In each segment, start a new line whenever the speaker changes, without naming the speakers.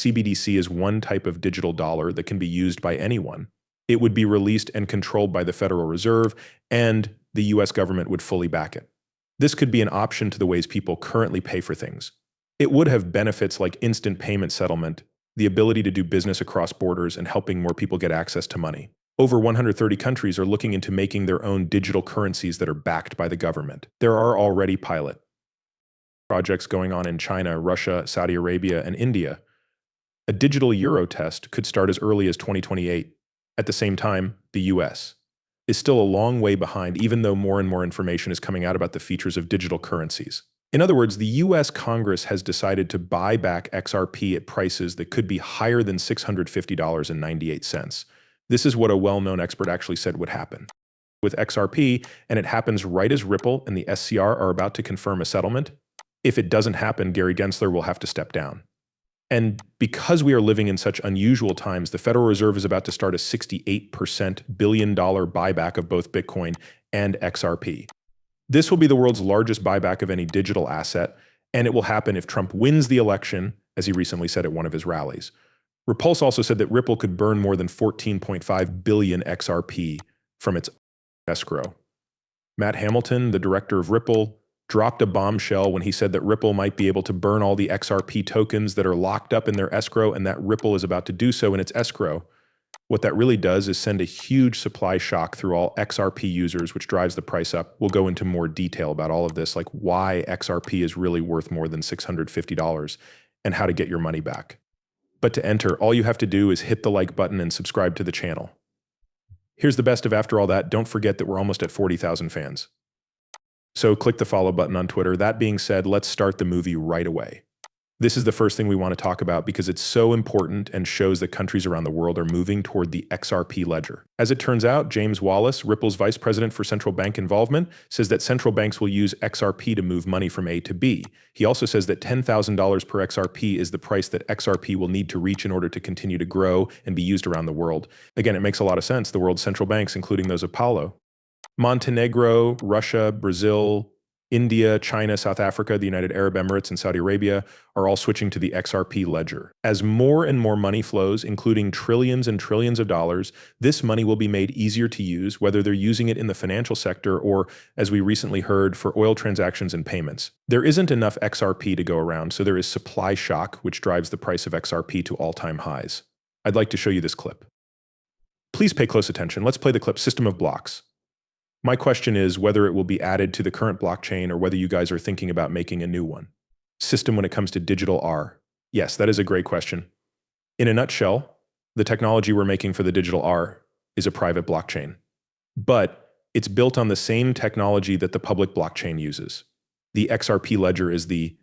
CBDC is one type of digital dollar that can be used by anyone. It would be released and controlled by the Federal Reserve, and the US government would fully back it. This could be an option to the ways people currently pay for things. It would have benefits like instant payment settlement, the ability to do business across borders, and helping more people get access to money. Over 130 countries are looking into making their own digital currencies that are backed by the government. There are already pilot projects going on in China, Russia, Saudi Arabia, and India. A digital euro test could start as early as 2028. At the same time, the US is still a long way behind, even though more and more information is coming out about the features of digital currencies. In other words, the US Congress has decided to buy back XRP at prices that could be higher than $650.98. This is what a well-known expert actually said would happen with XRP, and it happens right as Ripple and the SCR are about to confirm a settlement. If it doesn't happen, Gary Gensler will have to step down. And because we are living in such unusual times, the Federal Reserve is about to start a $68 billion buyback of both Bitcoin and XRP. This will be the world's largest buyback of any digital asset, and it will happen if Trump wins the election, as he recently said at one of his rallies. Repulse also said that Ripple could burn more than 14.5 billion XRP from its escrow. Matt Hamilton, the director of Ripple, dropped a bombshell when he said that Ripple might be able to burn all the XRP tokens that are locked up in their escrow, and that Ripple is about to do so in its escrow. What that really does is send a huge supply shock through all XRP users, which drives the price up. We'll go into more detail about all of this, like why XRP is really worth more than $650 and how to get your money back. But to enter, all you have to do is hit the like button and subscribe to the channel. Here's the best of after all that. Don't forget that we're almost at 40,000 fans. So click the follow button on Twitter. That being said, let's start the movie right away. This is the first thing we want to talk about because it's so important and shows that countries around the world are moving toward the XRP ledger. As it turns out, James Wallace, Ripple's vice president for central bank involvement, says that central banks will use XRP to move money from A to B. He also says that $10,000 per XRP is the price that XRP will need to reach in order to continue to grow and be used around the world. Again, it makes a lot of sense. The world's central banks, including those of Paulo, Montenegro, Russia, Brazil, India, China, South Africa, the United Arab Emirates, and Saudi Arabia are all switching to the XRP ledger. As more and more money flows, including trillions and trillions of dollars, this money will be made easier to use, whether they're using it in the financial sector or, as we recently heard, for oil transactions and payments. There isn't enough XRP to go around, so there is supply shock, which drives the price of XRP to all-time highs. I'd like to show you this clip. Please pay close attention. Let's play the clip System of Blocks. My question is whether it will be added to the current blockchain or whether you guys are thinking about making a new one. System when it comes to digital R. Yes, that is a great question. In a nutshell, the technology we're making for the digital R is a private blockchain. But it's built on the same technology that the public blockchain uses. The XRP ledger is the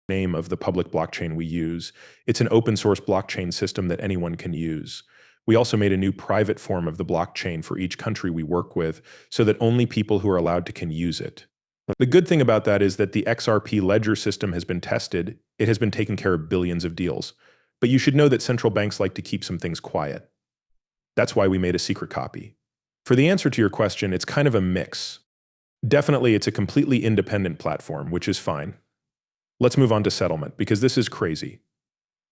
name of the public blockchain we use. It's an open source blockchain system that anyone can use. We also made a new private form of the blockchain for each country we work with so that only people who are allowed to can use it. The good thing about that is that the XRP ledger system has been tested. It has been taking care of billions of deals. But you should know that central banks like to keep some things quiet. That's why we made a secret copy. For the answer to your question, it's kind of a mix. Definitely, it's a completely independent platform, which is fine. Let's move on to settlement, because this is crazy.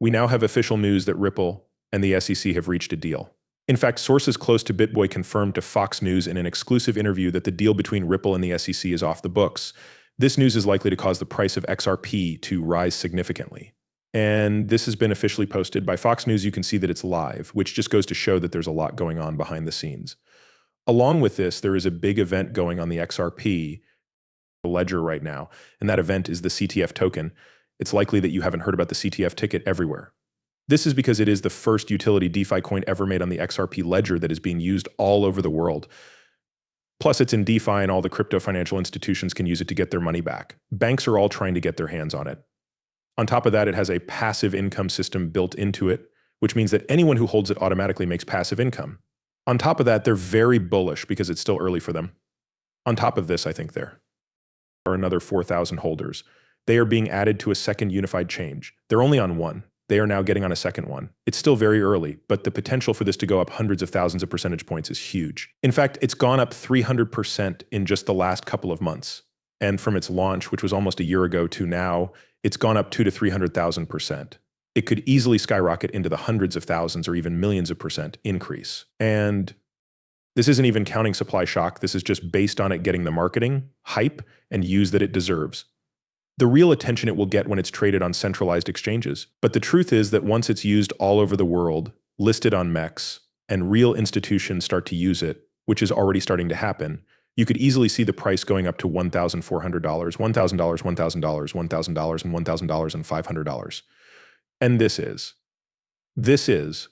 We now have official news that Ripple and the SEC have reached a deal. In fact, sources close to BitBoy confirmed to Fox News in an exclusive interview that the deal between Ripple and the SEC is off the books. This news is likely to cause the price of XRP to rise significantly. And this has been officially posted by Fox News. You can see that it's live, which just goes to show that there's a lot going on behind the scenes. Along with this, there is a big event going on the XRP ledger right now, and that event is the CTF token. It's likely that you haven't heard about the CTF ticket everywhere. This is because it is the first utility DeFi coin ever made on the XRP ledger that is being used all over the world. Plus, it's in DeFi and all the crypto financial institutions can use it to get their money back. Banks are all trying to get their hands on it. On top of that, it has a passive income system built into it, which means that anyone who holds it automatically makes passive income. On top of that, they're very bullish because it's still early for them. On top of this, I think there are another 4,000 holders. They are being added to a second unified chain. They're only on one. They are now getting on a second one. It's still very early, but the potential for this to go up hundreds of thousands of percentage points is huge. In fact, it's gone up 300% in just the last couple of months. And from its launch, which was almost a year ago, to now, it's gone up 200,000 to 300,000%. it could easily skyrocket into the hundreds of thousands or even millions of percent increase. And this isn't even counting supply shock. This is just based on it getting the marketing, hype, and use that it deserves. The real attention it will get when it's traded on centralized exchanges. But the truth is that once it's used all over the world, listed on MEX, and real institutions start to use it, which is already starting to happen, you could easily see the price going up to $1,400, $1,000, $1,000, $1,000, and $1,000 and $500. And this is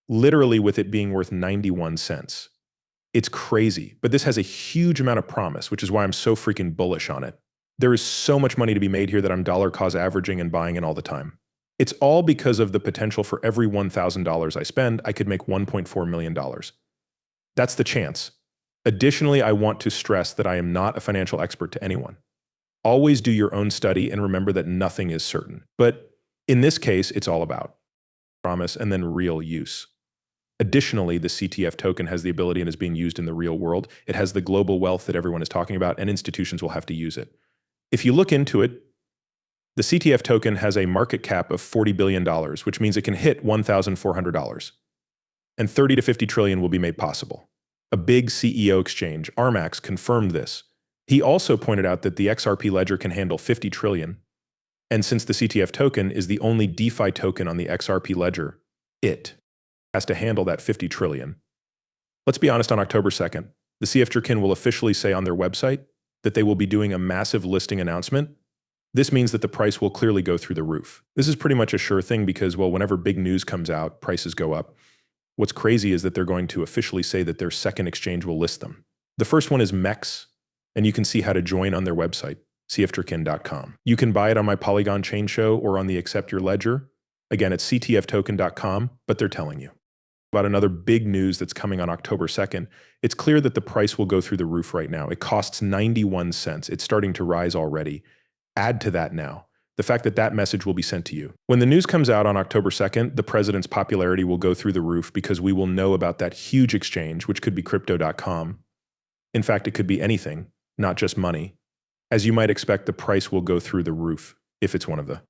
literally with it being worth 91 cents. It's crazy, but this has a huge amount of promise, which is why I'm so freaking bullish on it. There is so much money to be made here that I'm dollar cost averaging and buying in all the time. It's all because of the potential for every $1,000 I spend, I could make $1.4 million. That's the chance. Additionally, I want to stress that I am not a financial expert to anyone. Always do your own study and remember that nothing is certain. But in this case, it's all about promise and then real use. Additionally, the CTF token has the ability and is being used in the real world. It has the global wealth that everyone is talking about, and institutions will have to use it. If you look into it, the CTF token has a market cap of $40 billion, which means it can hit $1,400. And 30 to 50 trillion will be made possible. A big CEO exchange, Armax, confirmed this. He also pointed out that the XRP ledger can handle 50 trillion. And since the CTF token is the only DeFi token on the XRP ledger, it has to handle that 50 trillion. Let's be honest, on October 2nd, the CFJRkin will officially say on their website that they will be doing a massive listing announcement. This means that the price will clearly go through the roof. This is pretty much a sure thing because, well, whenever big news comes out, prices go up. What's crazy is that they're going to officially say that their second exchange will list them. The first one is MEX, and you can see how to join on their website, cfjrkin.com. You can buy it on my Polygon chain show or on the Accept Your Ledger. Again, it's ctftoken.com, but they're telling you about another big news that's coming on October 2nd. It's clear that the price will go through the roof right now. It costs 91 cents. It's starting to rise already. Add to that now the fact that that message will be sent to you. When the news comes out on October 2nd, the president's popularity will go through the roof because we will know about that huge exchange, which could be crypto.com. In fact, it could be anything, not just money. As you might expect, the price will go through the roof if it's one of the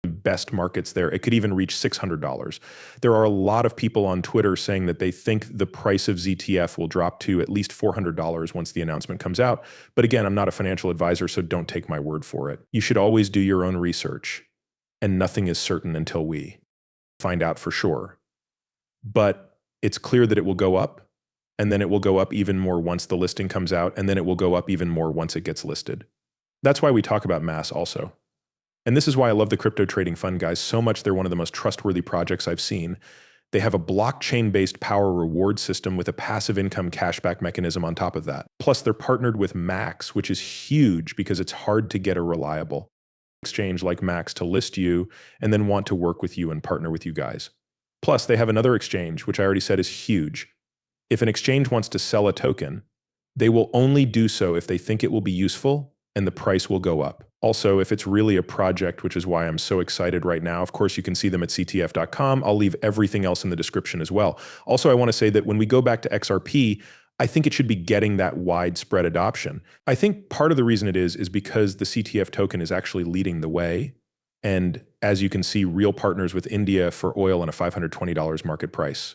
best markets there. It could even reach $600. There are a lot of people on Twitter saying that they think the price of ZTF will drop to at least $400 once the announcement comes out. But again, I'm not a financial advisor, so don't take my word for it. You should always do your own research, and nothing is certain until we find out for sure. But it's clear that it will go up, and then it will go up even more once the listing comes out, and then it will go up even more once it gets listed. That's why we talk about mass also. And this is why I love the crypto trading fund guys so much. They're one of the most trustworthy projects I've seen. They have a blockchain-based power reward system with a passive income cashback mechanism on top of that. Plus, they're partnered with Max, which is huge because it's hard to get a reliable exchange like Max to list you and then want to work with you and partner with you guys. Plus, they have another exchange, which I already said is huge. If an exchange wants to sell a token, they will only do so if they think it will be useful and the price will go up. Also, if it's really a project, which is why I'm so excited right now, of course, you can see them at ctf.com. I'll leave everything else in the description as well. Also, I want to say that when we go back to XRP, I think it should be getting that widespread adoption. I think part of the reason it is because the CTF token is actually leading the way. And as you can see, real partners with India for oil and a $520 market price.